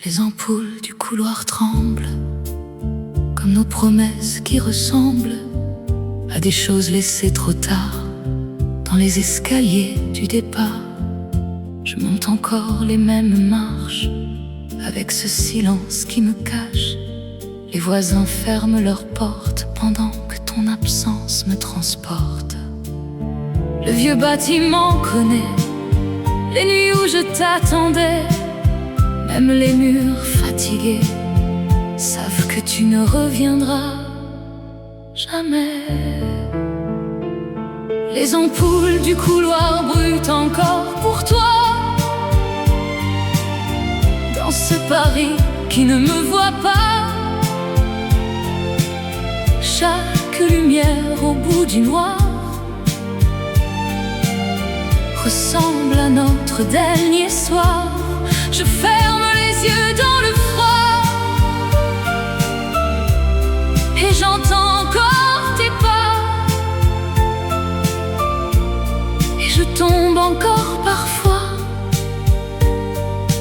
Les ampoules du couloir tremblent, comme nos promesses qui ressemblent à des choses laissées trop tard dans les escaliers du départ. Je monte encore les mêmes marches, avec ce silence qui me cache. Les voisins ferment leurs portes pendant que ton absence me transporte. Le vieux bâtiment connaît les nuits où je t'attendais. Même les murs fatigués savent que tu ne reviendras jamais. Les ampoules du couloir brûlent encore pour toi, dans ce Paris qui ne me voit pas. Chaque lumière au bout du noir ressemble à notre dernier soir. Je ferme les yeux dans le froid et j'entends encore tes pas. Et je tombe encore parfois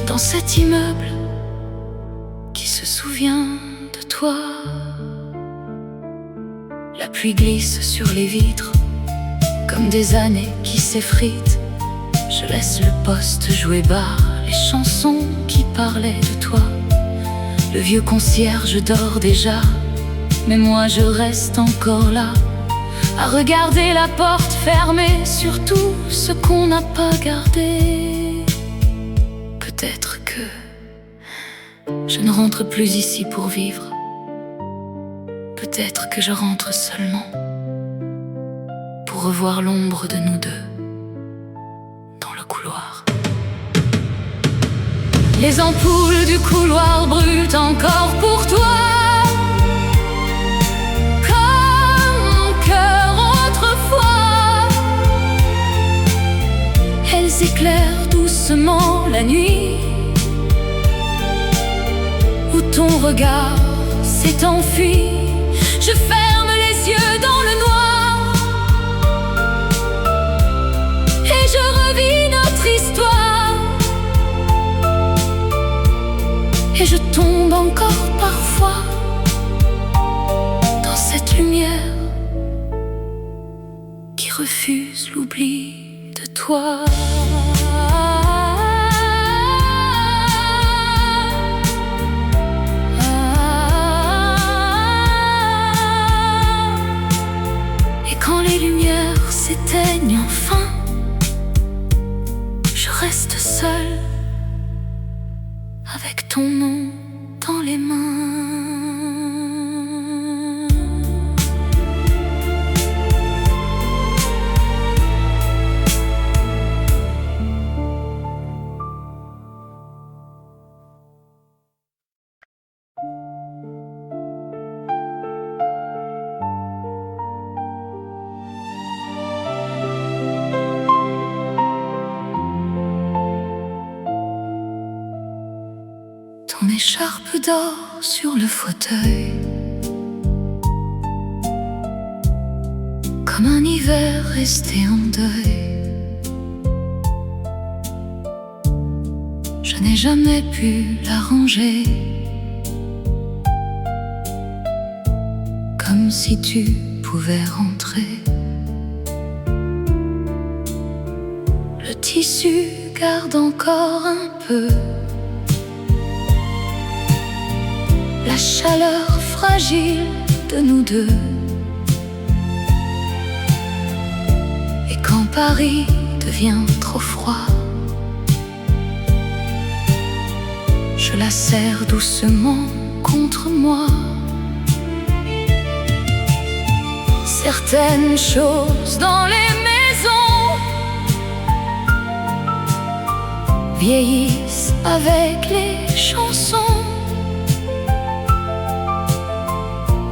dans cet immeuble qui se souvient de toi. La pluie glisse sur les vitres comme des années qui s'effritent. Je laisse le poste jouer bas les chansons qui parlaient de toi. Le vieux concierge dort déjà, mais moi je reste encore là, à regarder la porte fermée sur tout ce qu'on n'a pas gardé. Peut-être que je ne rentre plus ici pour vivre. Peut-être que je rentre seulement pour revoir l'ombre de nous deux dans le couloir. Les ampoules du couloir brûlent encore pour toi, comme mon cœur autrefois. Elles éclairent doucement la nuit où ton regard s'est enfui. Je ferme les yeux dans le noir et je revis notre histoire. Et je tombe encore parfois dans cette lumière qui refuse l'oubli de toi. Et quand les lumières s'éteignent enfin, je reste seule avec ton nom dans les mains. Ton écharpe d'or sur le fauteuil, comme un hiver resté en deuil. Je n'ai jamais pu la ranger, comme si tu pouvais rentrer. Le tissu garde encore un peu la chaleur fragile de nous deux. Et quand Paris devient trop froid, je la serre doucement contre moi. Certaines choses dans les maisons vieillissent avec les chansons,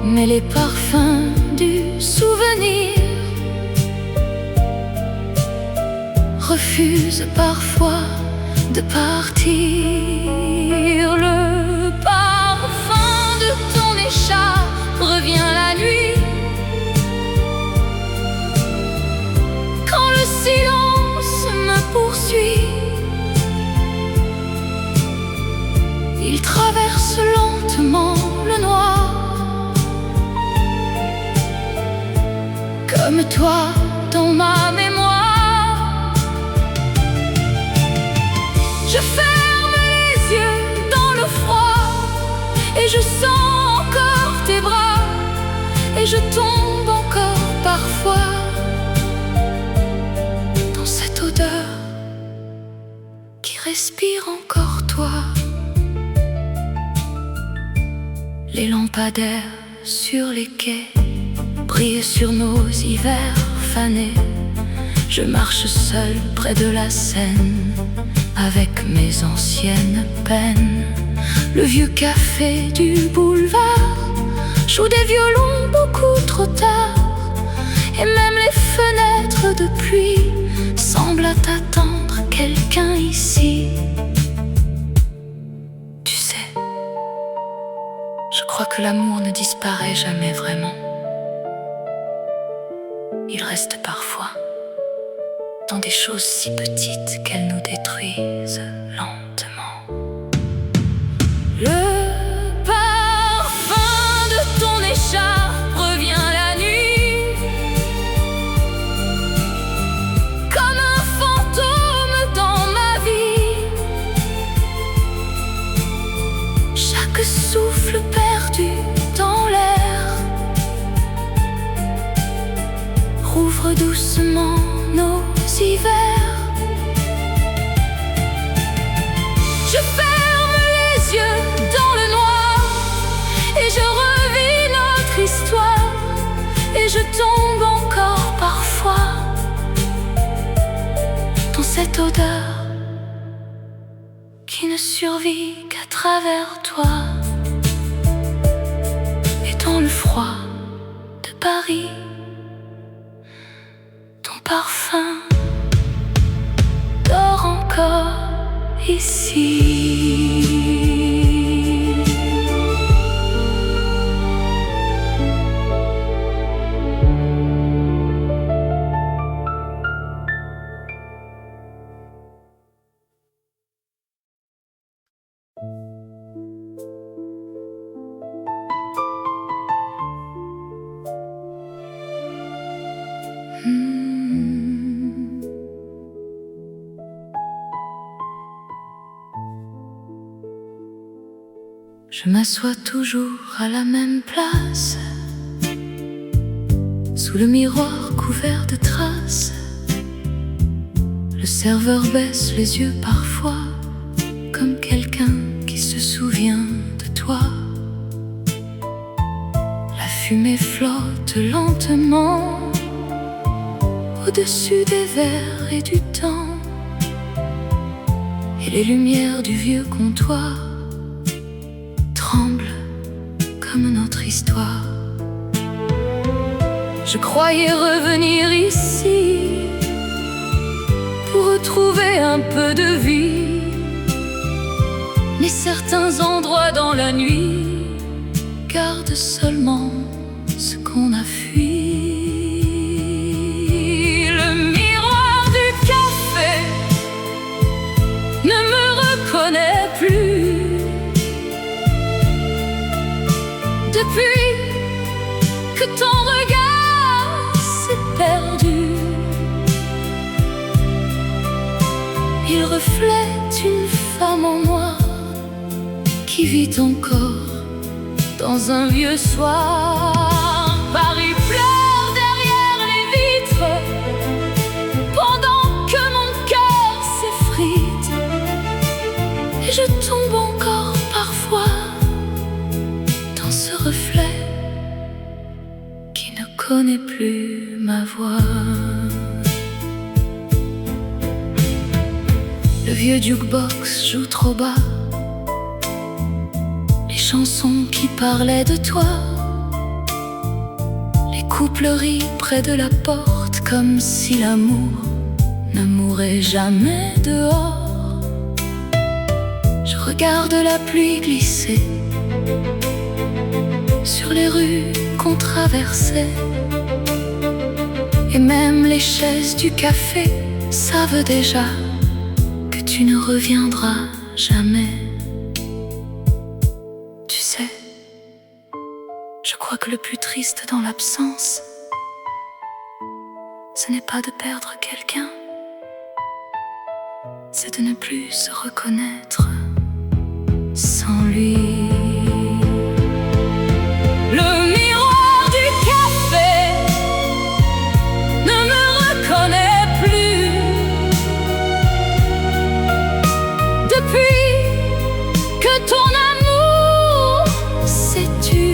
mais les parfums du souvenir refusent parfois de partir. Le parfum de ton écharpe revient la nuit, quand le silence me poursuit. Il comme toi dans ma mémoire. Je ferme les yeux dans le froid et je sens encore tes bras, et je tombe encore parfois dans cette odeur qui respire encore toi. Les lampadaires sur les quais brillent sur nos hivers fanés. Je marche seul près de la Seine avec mes anciennes peines. Le vieux café du boulevard joue des violons beaucoup trop tard, et même les fenêtres de pluie semblent attendre quelqu'un ici. Tu sais, je crois que l'amour ne disparaît jamais vraiment. Il reste parfois dans des choses si petites qu'elles nous détruisent lentement. Le parfum de ton écharpe revient la nuit, comme un fantôme dans ma vie. Chaque souffle perdu dans l'air rouvre doucement nos hivers. Je ferme les yeux dans le noir et je revis notre histoire, et je tombe encore parfois dans cette odeur qui ne survit qu'à travers toi. Et dans le froid de Paris, ton parfum dort encore ici. Je m'assois toujours à la même place, sous le miroir couvert de traces. Le serveur baisse les yeux parfois, comme quelqu'un qui se souvient de toi. La fumée flotte lentement au-dessus des verres et du temps, et les lumières du vieux comptoir tremble comme notre histoire. Je croyais revenir ici pour retrouver un peu de vie, mais certains endroits dans la nuit gardent seulement ce qu'on a fui. Le miroir du café ne me reconnaît plus. Depuis que ton regard s'est perdu, il reflète une femme en noir qui vit encore dans un vieux soir. Paris pleure derrière les vitres pendant que mon cœur s'effrite, et je tombe encore parfois dans ce reflet qui ne connaît plus ma voix. Le vieux jukebox joue trop bas les chansons qui parlaient de toi. Les couples rient près de la porte comme si l'amour ne mourait jamais dehors. Je regarde la pluie glisser sur les rues qu'on traversait, et même les chaises du café savent déjà que tu ne reviendras jamais. Tu sais, je crois que le plus triste dans l'absence, ce n'est pas de perdre quelqu'un, c'est de ne plus se reconnaître sans lui. Le miroir du café ne me reconnaît plus. Depuis que ton amour s'est tu,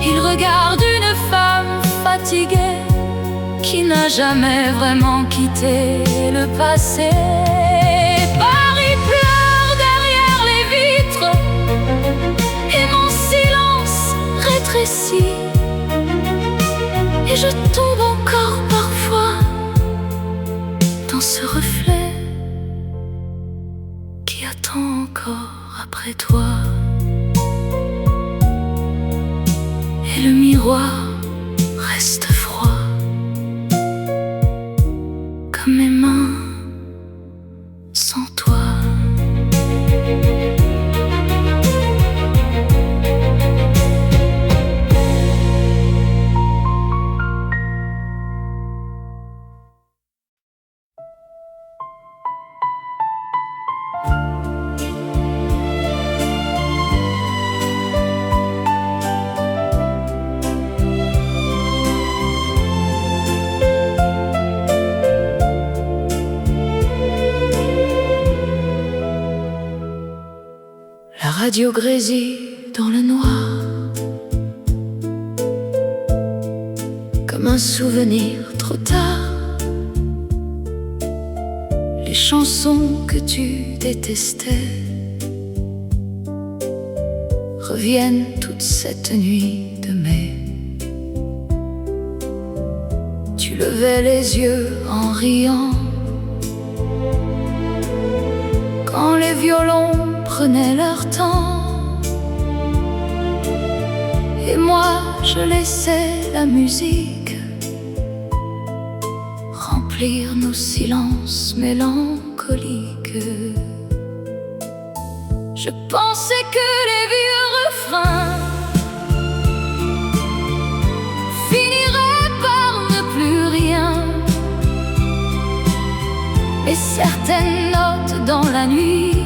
il regarde une femme fatiguée qui n'a jamais vraiment quitté le passé. Paris pleure derrière les vitres et mon silence rétrécit. Et je tombe encore parfois dans ce reflet qui attend encore après toi. Et le miroir reste froid comme mes mains sans toi. La radio grésille dans le noir comme un souvenir trop tard. Les chansons que tu détestais reviennent toute cette nuit de mai. Tu levais les yeux en riant quand les violons prenaient leur temps, et moi je laissais la musique remplir nos silences mélancoliques. Je pensais que les vieux refrains finiraient par ne plus rien, et certaines notes dans la nuit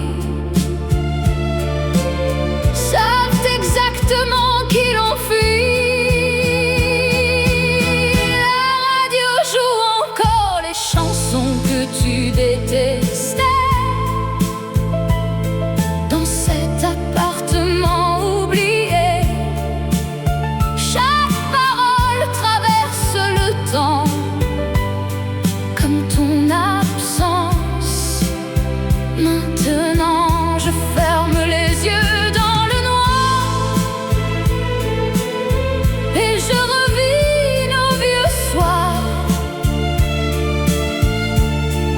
savent exactement qui l'ont fui. La radio joue encore les chansons que tu détestais dans cet appartement oublié. Chaque parole traverse le temps comme ton absence. Maintenant je ferme les yeux dans le noir et je revis nos vieux soirs.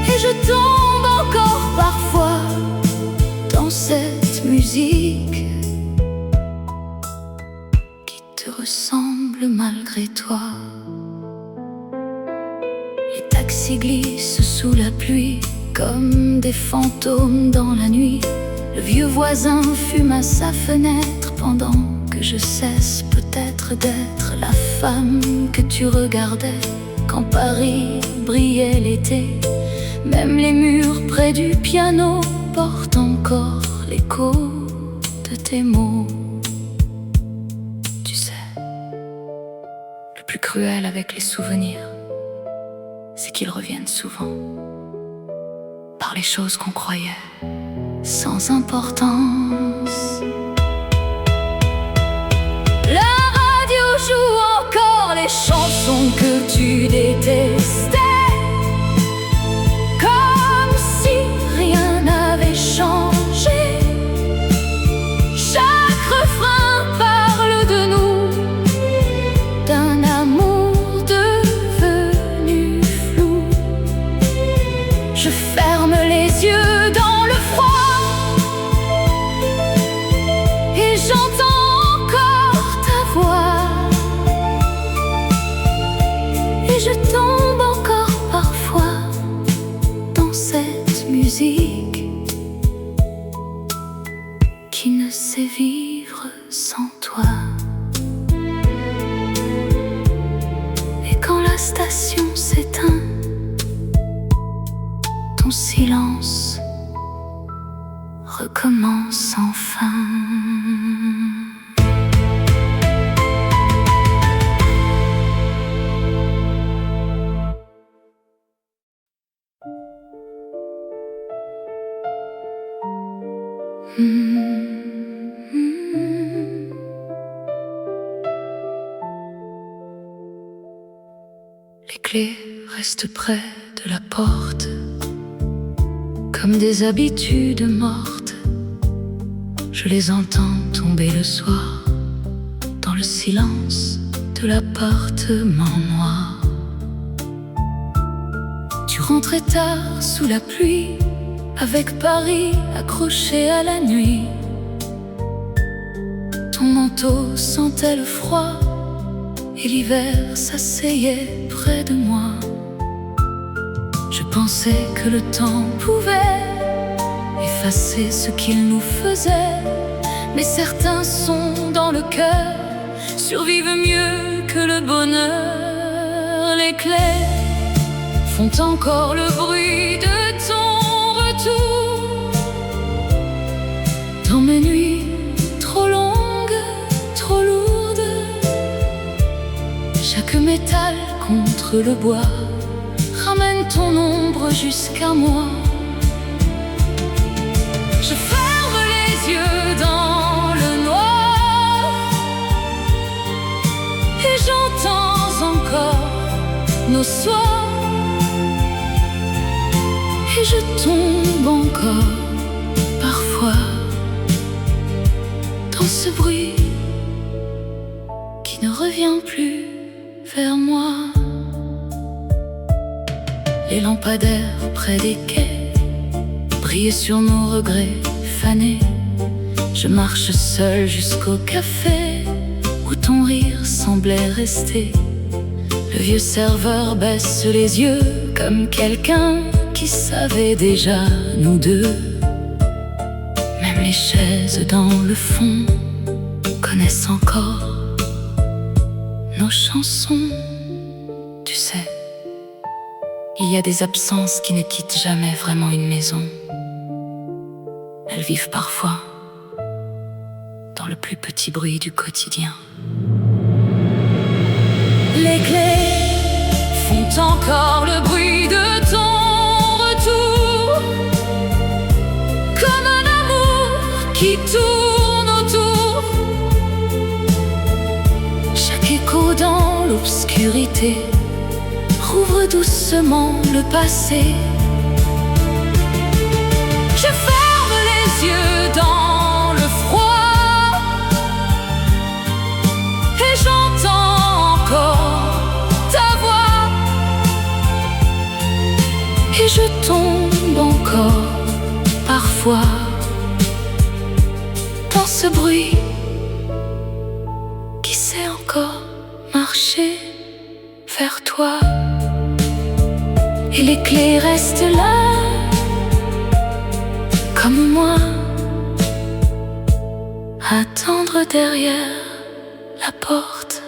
Et je tombe encore parfois dans cette musique qui te ressemble malgré toi. Les taxis glissent sous la pluie comme des fantômes dans la nuit. Le vieux voisin fume à sa fenêtre pendant que je cesse peut-être d'être la femme que tu regardais quand Paris brillait l'été. Même les murs près du piano portent encore l'écho de tes mots. Tu sais, le plus cruel avec les souvenirs, c'est qu'ils reviennent souvent par les choses qu'on croyait sans importance. La radio joue encore les chansons que tu détestais, comme si rien n'avait changé. Chaque refrain parle de nous, d'un amour devenu flou. Je ferme les yeux dans le froid et j'entends encore ta voix. Et je tombe encore parfois dans cette musique qui ne sait vivre sans toi. ton silence recommence enfin. Les clés restent près de la porte, comme des habitudes mortes. Je les entends tomber le soir, dans le silence de l'appartement noir. Tu rentrais tard sous la pluie, avec Paris accroché à la nuit. Ton manteau sentait le froid, et l'hiver s'asseyait près de moi. Je pensais que le temps pouvait effacer ce qu'il nous faisait, mais certains sons dans le cœur survivent mieux que le bonheur. Les clés font encore le bruit de ton retour dans mes nuits trop longues, trop lourdes. Chaque métal contre le bois ramène ton ombre jusqu'à moi. Je ferme les yeux dans le noir et j'entends encore nos soirs. Et je tombe encore parfois dans ce bruit qui ne revient plus vers moi. Les lampadaires près des quais brillaient sur nos regrets fanés. Je marche seul jusqu'au café où ton rire semblait rester. Le vieux serveur baisse les yeux comme quelqu'un qui savait déjà nous deux. Même les chaises dans le fond connaissent encore nos chansons. Tu sais, il y a des absences qui ne quittent jamais vraiment une maison. Elles vivent parfois dans le plus petit bruit du quotidien. Les clés font encore le bruit de ton retour, comme un amour qui tourne autour. Chaque écho dans l'obscurité rouvre doucement le passé. Je ferme les yeux dans le froid et j'entends encore ta voix. Et je tombe encore parfois dans ce bruit qui sait encore marcher vers toi. Et les clés restent là, comme moi, à attendre derrière la porte.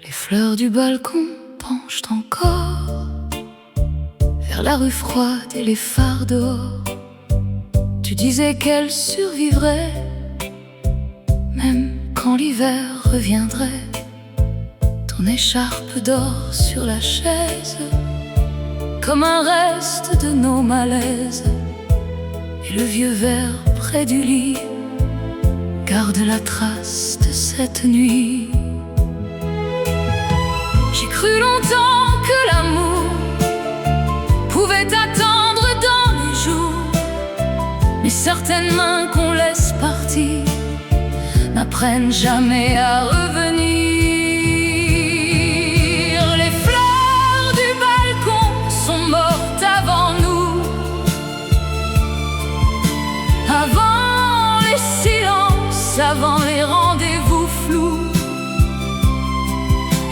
Les fleurs du balcon penchent encore vers la rue froide et les phares dehors. Tu disais qu'elles survivraient même quand l'hiver reviendrait. Ton écharpe dort sur la chaise comme un reste de nos malaises. Et le vieux verre près du lit garde la trace de cette nuit. J'ai cru longtemps que l'amour pouvait attendre dans les jours, mais certaines mains qu'on laisse partir n'apprennent jamais à revenir. Les fleurs du balcon sont mortes avant nous, avant les silences avant les rendez-vous flous.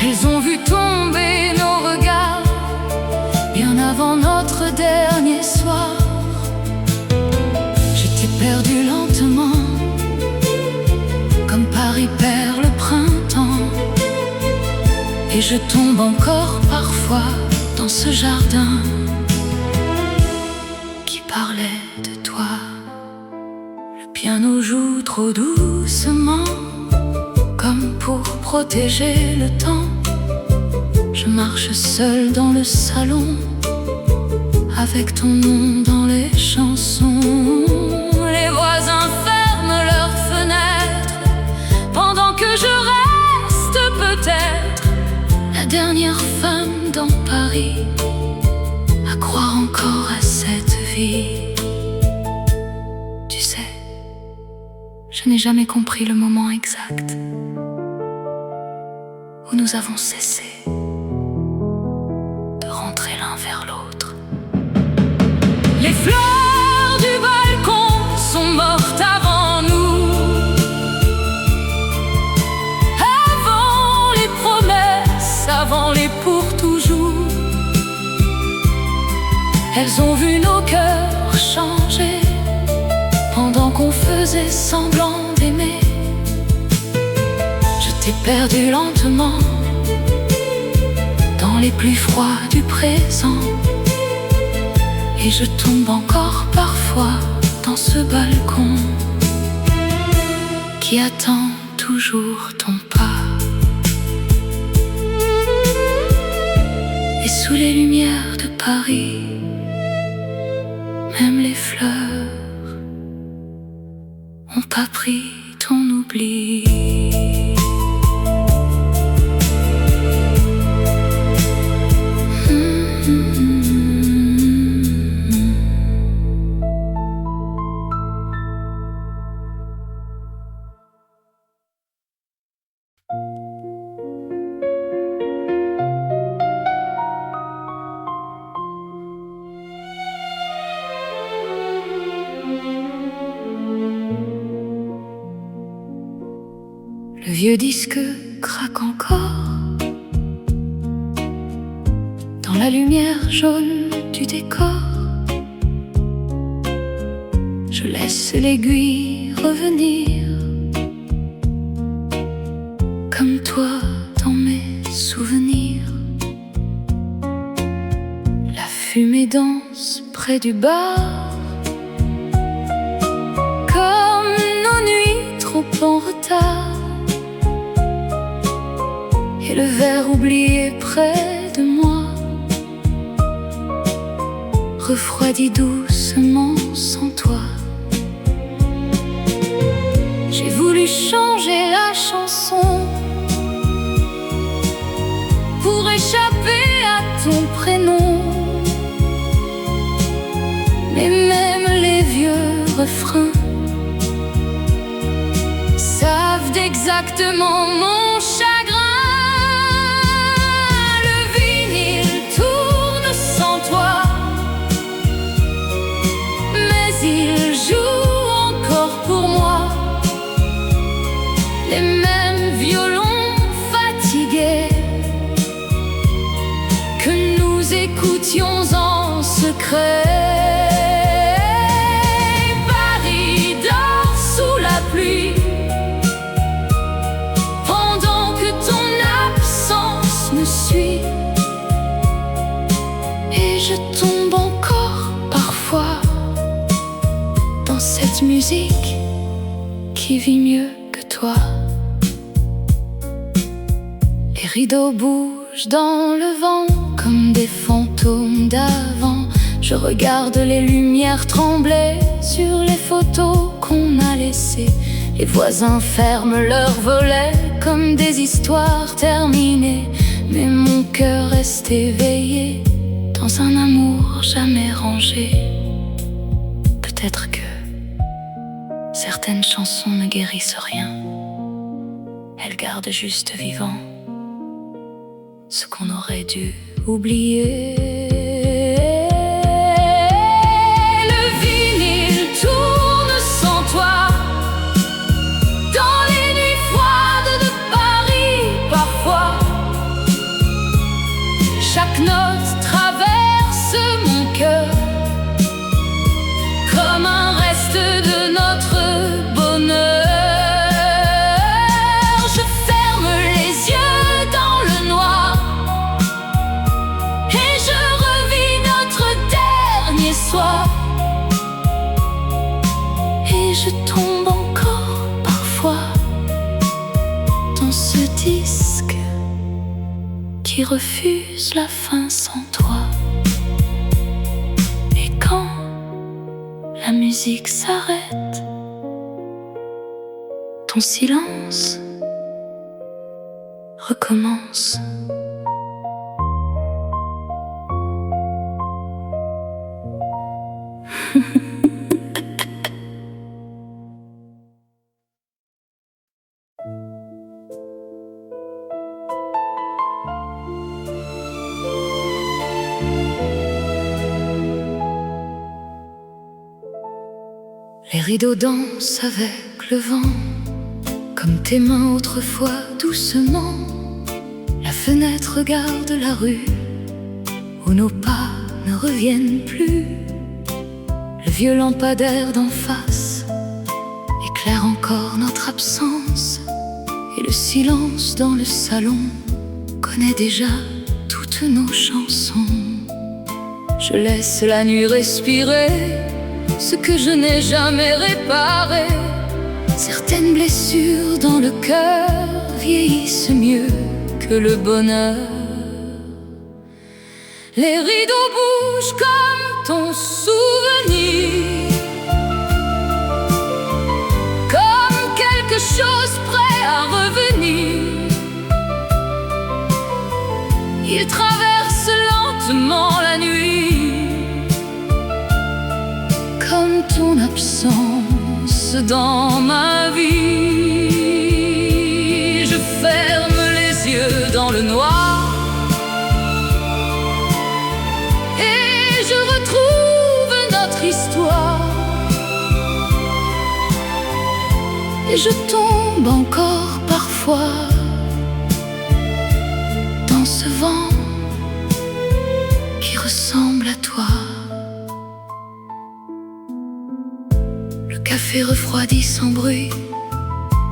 Elles ont vu tomber nos regards bien avant notre dernier soir. Je t'ai perdu lentement, comme Paris perd le printemps. Et je tombe encore parfois dans ce jardin qui parlait de toi. Le piano joue trop doucement, comme pour protéger le temps. Je marche seule dans le salon, avec ton nom dans les chansons. Les voisins ferment leurs fenêtres, pendant que je reste peut-être la dernière femme dans Paris à croire encore à cette vie. Tu sais, je n'ai jamais compris le moment exact où nous avons cessé de rentrer l'un vers l'autre. Les fleurs du balcon sont mortes avant nous, avant les promesses, avant les pour toujours. Elles ont vu nos cœurs changer pendant qu'on faisait semblant d'aimer. Je t'ai perdu lentement dans les pluies froides du présent. Et je tombe encore parfois dans ce balcon qui attend toujours ton pas. Et sous les lumières de Paris, même les fleurs ont pas pris ton oubli. Le vieux disque craque encore dans la lumière jaune du décor. Je laisse l'aiguille revenir comme toi dans mes souvenirs. La fumée danse près du bar, comme nos nuits trop en retard. Et le verre oublié près de moi refroidit doucement sans toi. J'ai voulu changer la chanson pour échapper à ton prénom, mais même les vieux refrains savent exactement mon chagrin. Il joue encore pour moi les mêmes violons fatigués que nous écoutions en secret. Paris dort sous la pluie pendant que ton absence me suit. Et je tombe encore parfois dans cette musique qui vit mieux que toi. Les rideaux bougent dans le vent comme des fantômes d'avant. Je regarde les lumières trembler sur les photos qu'on a laissées. Les voisins ferment leurs volets comme des histoires terminées. Mais mon cœur reste éveillé dans un amour jamais rangé. Peut-être que certaines chansons ne guérissent rien. Elles gardent juste vivant ce qu'on aurait dû oublier. Le vinyle tourne sans toi ce disque qui refuse la fin sans toi. Et quand la musique s'arrête, ton silence recommence. Les rideaux dansent avec le vent, comme tes mains autrefois doucement. La fenêtre regarde la rue, où nos pas ne reviennent plus. Le vieux lampadaire d'en face éclaire encore notre absence, et le silence dans le salon connaît déjà toutes nos chansons. Je laisse la nuit respirer ce que je n'ai jamais réparé. Certaines blessures dans le cœur vieillissent mieux que le bonheur. Les rideaux bougent comme ton souvenir, comme quelque chose prêt à revenir. Il traverse lentement la nuit, comme ton absence dans ma vie. Je ferme les yeux dans le noir et je retrouve notre histoire. Et je tombe encore parfois dans ce vent qui ressemble à toi. Le café refroidit sans bruit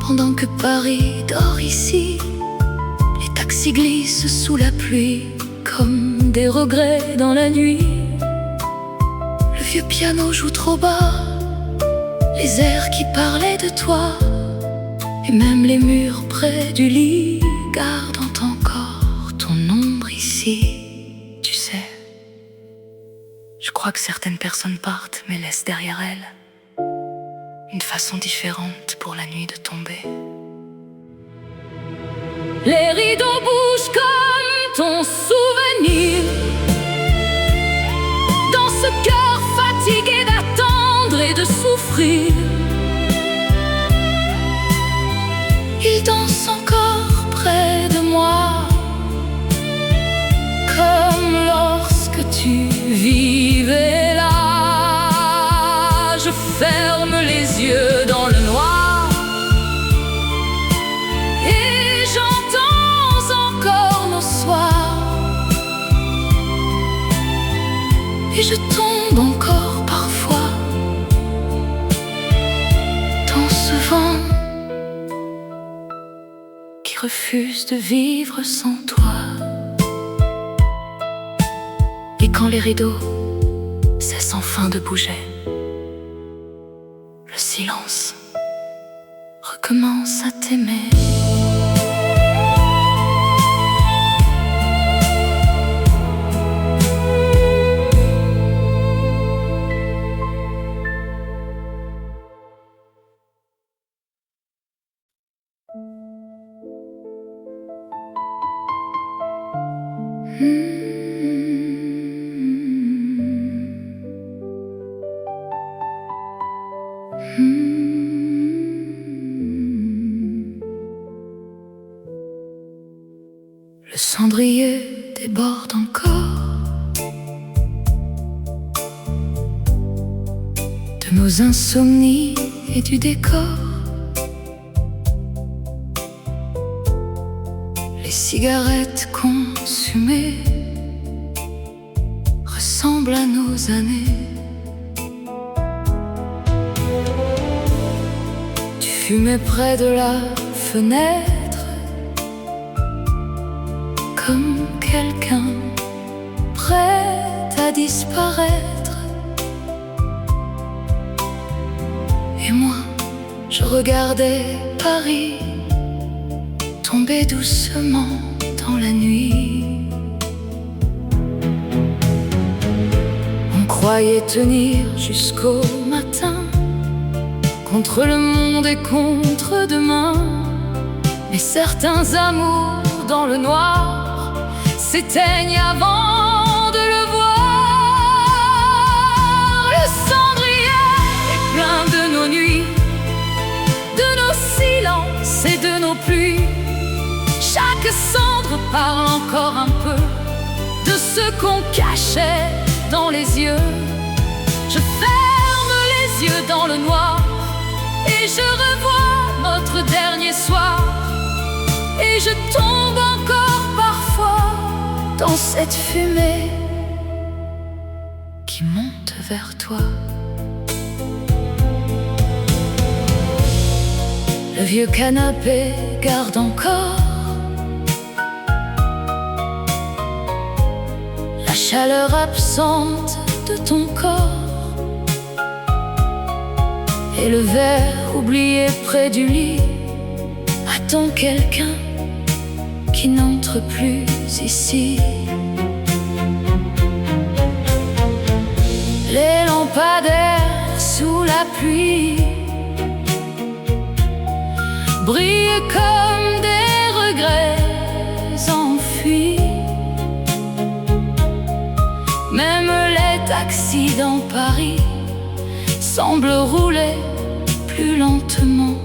pendant que Paris dort ici. Les taxis glissent sous la pluie comme des regrets dans la nuit. Le vieux piano joue trop bas les airs qui parlaient de toi, et même les murs près du lit gardent encore ton ombre ici. Tu sais, je crois que certaines personnes partent mais laissent derrière elles une façon différente pour la nuit de tomber. Les rideaux bougent comme ton souvenir, dans ce cœur fatigué d'attendre et de souffrir. Il danse encore près de moi, comme lorsque tu vivais là. Je ferme les yeux dans le noir et j'entends encore nos soirs. Et je tombe encore parfois dans ce vent qui refuse de vivre sans toi. Et quand les rideaux cessent enfin de bouger, le silence recommence à t'aimer. Le cendrier déborde encore de nos insomnies et du décor. Les cigarettes consumées ressemblent à nos années. Tu fumais près de la fenêtre comme quelqu'un prêt à disparaître. Et moi, je regardais Paris tomber doucement dans la nuit. On croyait tenir jusqu'au matin, contre le monde et contre demain. Mais certains amours dans le noir s'éteignent avant de le voir. Le cendrier est plein de nos nuits, de nos silences et de nos pluies. Chaque cendre parle encore un peu de ce qu'on cachait dans les yeux. Je ferme les yeux dans le noir et je revois notre dernier soir. Et je tombe encore parfois dans cette fumée qui monte vers toi. Le vieux canapé garde encore la chaleur absente de ton corps. Et le verre oublié près du lit attend quelqu'un qui n'entre plus ici. Les lampadaires sous la pluie brillent comme des regrets enfuis. Même les taxis dans Paris semblent rouler plus lentement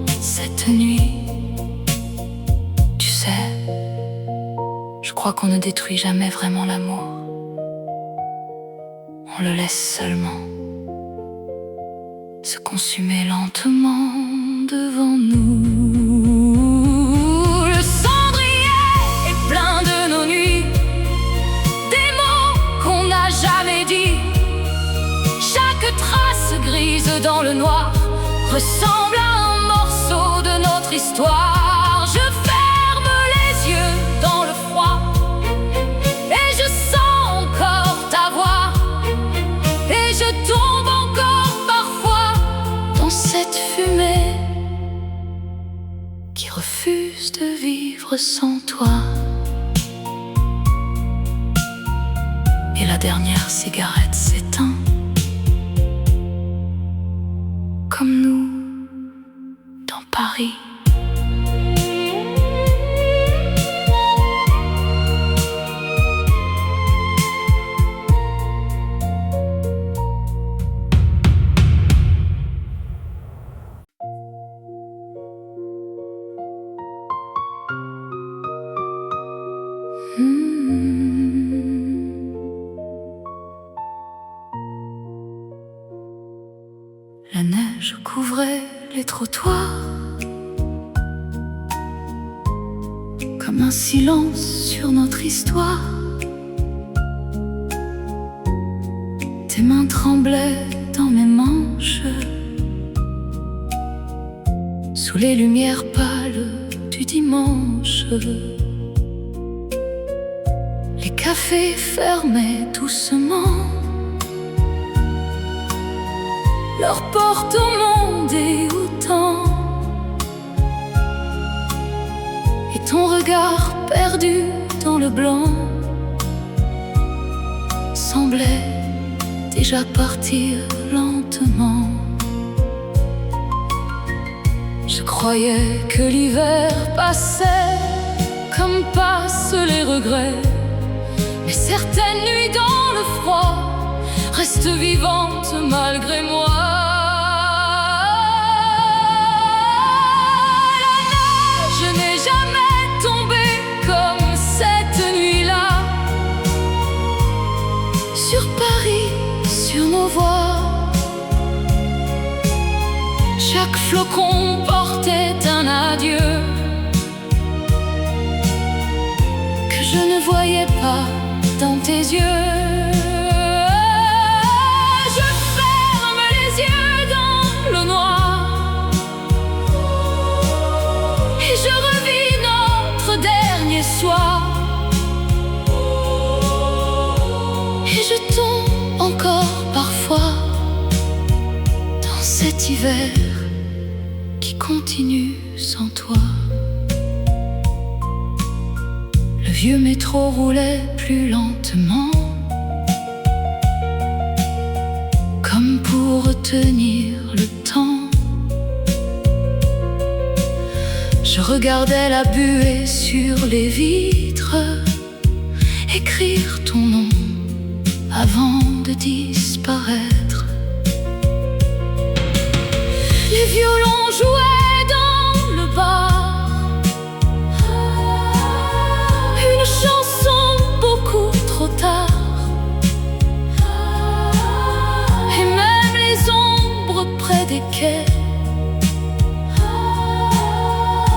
cette nuit. Tu sais, je crois qu'on ne détruit jamais vraiment l'amour. On le laisse seulement se consumer lentement devant nous. Le cendrier est plein de nos nuits, des mots qu'on n'a jamais dit. Chaque trace grise dans le noir ressemble à un morceau de notre histoire. Je ferme les yeux dans le froid et je sens encore ta voix. Et je tombe encore parfois dans cette fumée qui refuse de vivre sans toi. Et la dernière cigarette s'éteint, comme nous dans Paris. La neige couvrait les trottoirs comme un silence sur notre histoire. Tes mains tremblaient dans mes manches sous les lumières pâles du dimanche. Les cafés fermaient doucement leurs portes au monde et au temps. Et ton regard perdu dans le blanc semblait déjà partir lentement. Je croyais que l'hiver passait comme passent les regrets. Mais certaines nuits dans le froid restent vivantes malgré moi. La neige n'est jamais tombée comme cette nuit-là sur Paris, sur nos voies. Chaque flocon portait un adieu que je ne voyais pas dans tes yeux. Je ferme les yeux dans le noir et je revis notre dernier soir. Et je tombe encore parfois dans cet hiver qui continue sans toi. vieux métro roulait plus lentement, comme pour retenir le temps. Je regardais la buée sur les vitres, écrire ton nom avant de disparaître. Les violons jouaient dans le bar, une chanson beaucoup trop tard, et même les ombres près des quais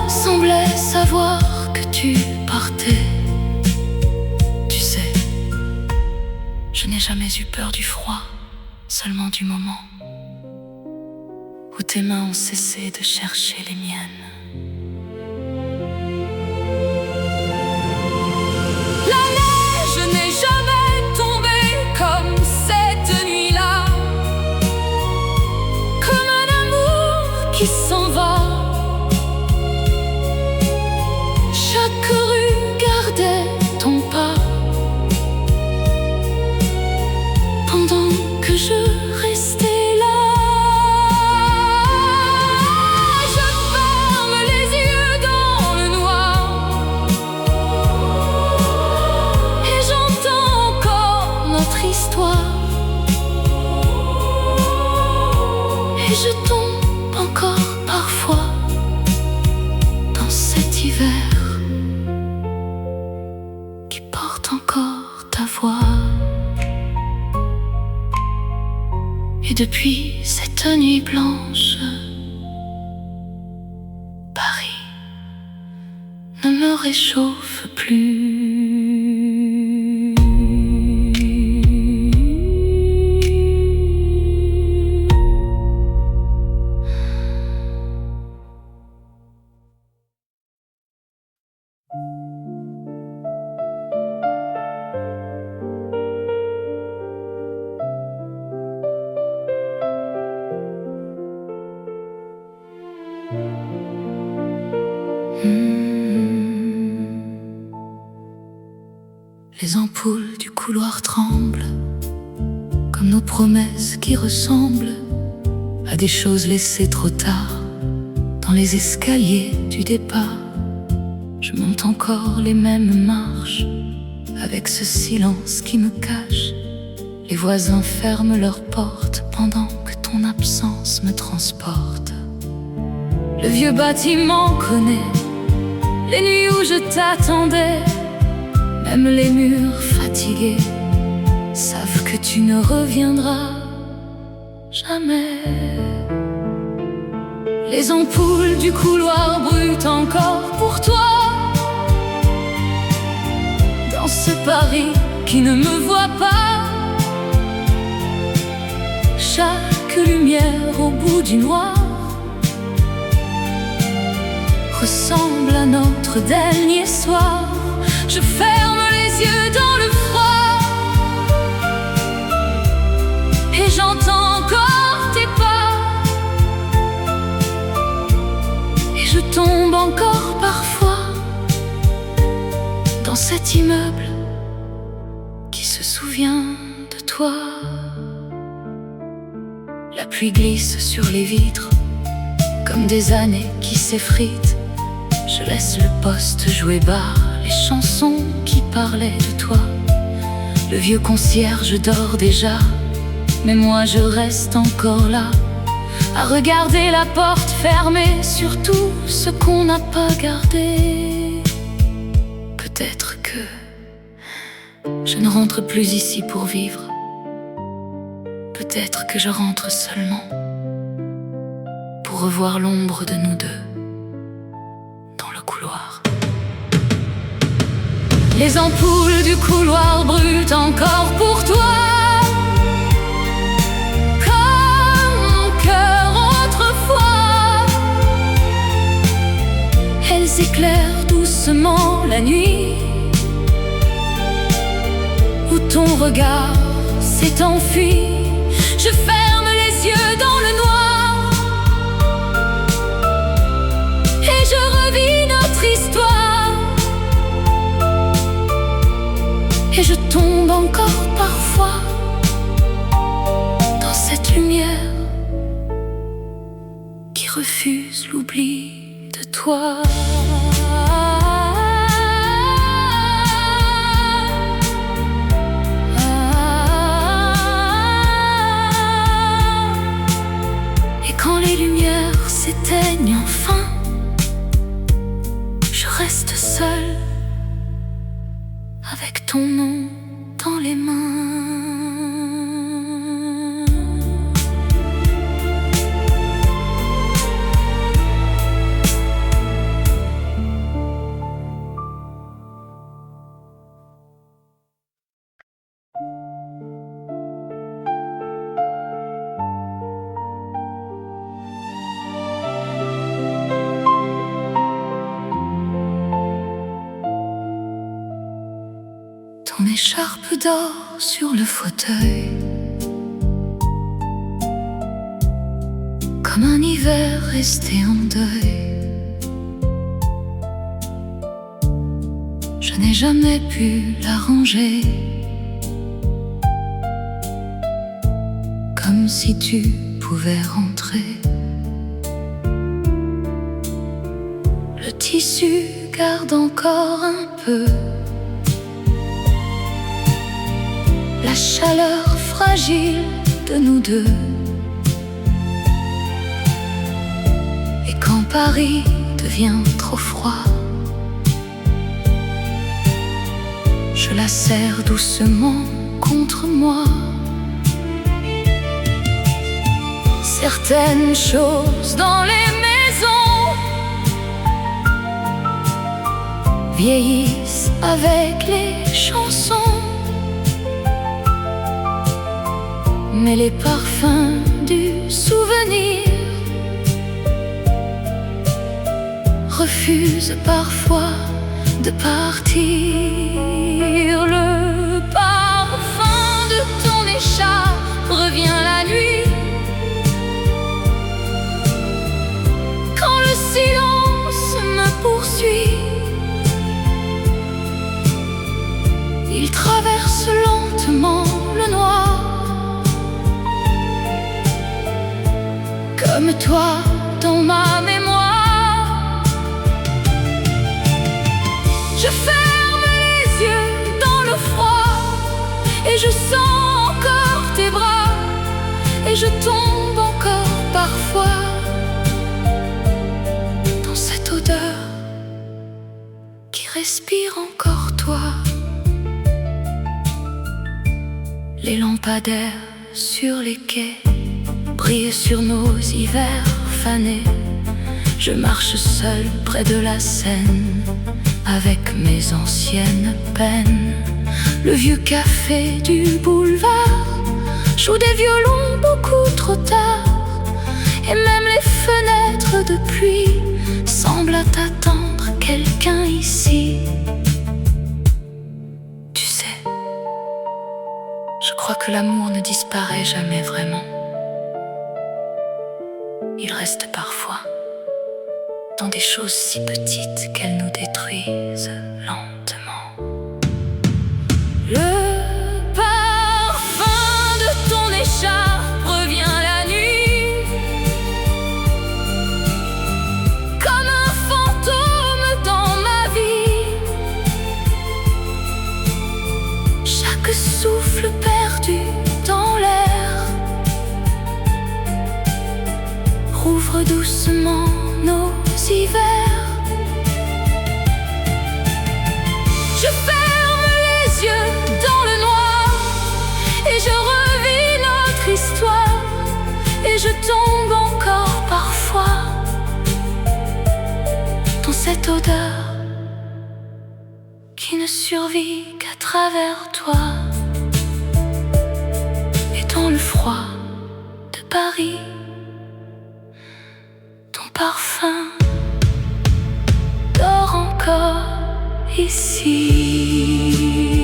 semblaient savoir que tu partais. Tu sais, je n'ai jamais eu peur du froid, seulement du moment où tes mains ont cessé de chercher les miennes. La neige n'est jamais tombée comme cette nuit-là, comme un amour qui s'en va. Chaque rue gardait ton pas, pendant que je restais là. Je ferme les yeux dans le noir et j'entends encore notre histoire, et je tombe encore parfois dans cet hiver qui porte encore ta voix. Et depuis cette nuit blanche, Paris ne me réchauffe plus. Les ampoules du couloir tremblent, comme nos promesses qui ressemblent à des choses laissées trop tard dans les escaliers du départ. Je monte encore les mêmes marches, avec ce silence qui me cache. Les voisins ferment leurs portes pendant que ton absence me transporte. Le vieux bâtiment connaît les nuits où je t'attendais. Même les murs fatigués savent que tu ne reviendras jamais. Les ampoules du couloir brûlent encore pour toi, dans ce Paris qui ne me voit pas. Chaque lumière au bout du noir ressemble à notre dernier soir. Je ferme les yeux dans le froid et j'entends encore tes pas, et je tombe encore parfois dans cet immeuble qui se souvient de toi. La pluie glisse sur les vitres comme des années qui s'effritent. Je laisse le poste jouer bas les chansons qui parlaient de toi. Le vieux concierge dort déjà, mais moi je reste encore là, à regarder la porte fermée sur tout ce qu'on n'a pas gardé. Peut-être que je ne rentre plus ici pour vivre. Peut-être que je rentre seulement pour revoir l'ombre de nous deux dans le couloir. Les ampoules du couloir brûlent encore pour toi, comme mon cœur autrefois. Elles éclairent doucement la nuit où ton regard s'est enfui. Je ferme les yeux dans le noir et je revis notre histoire. tombe encore parfois dans cette lumière qui refuse l'oubli de toi. Et quand les lumières s'éteignent enfin, je reste seule avec ton nom dans les mains. Ton écharpe d'or sur le fauteuil, comme un hiver resté en deuil. Je n'ai jamais pu la ranger, comme si tu pouvais rentrer. Le tissu garde encore un peu la chaleur fragile de nous deux. Et quand Paris devient trop froid, je la serre doucement contre moi. Certaines choses dans les maisons vieillissent avec les chansons, mais les parfums du souvenir refusent parfois de partir. Le parfum de ton écharpe revient la nuit, quand le silence me poursuit. Il traverse lentement le noir, comme toi dans ma mémoire. Je ferme les yeux dans le froid et je sens encore tes bras, et je tombe encore parfois dans cette odeur qui respire encore toi. Les lampadaires sur les quais brille sur nos hivers fanés. Je marche seul près de la Seine avec mes anciennes peines. Le vieux café du boulevard joue des violons beaucoup trop tard, et même les fenêtres de pluie semblent attendre quelqu'un ici. Tu sais, je crois que l'amour ne disparaît jamais vraiment. Il reste parfois dans des choses si petites qu'elles nous détruisent lentement. Le parfum de ton écharpe revient la nuit, comme un fantôme dans ma vie. Chaque souffle perdu dans l'air rouvre doucement nos hivers. Je ferme les yeux dans le noir et je revis notre histoire, et je tombe encore parfois dans cette odeur qui ne survit qu'à travers toi, et dans le froid de Paris. Ton parfum dort encore ici.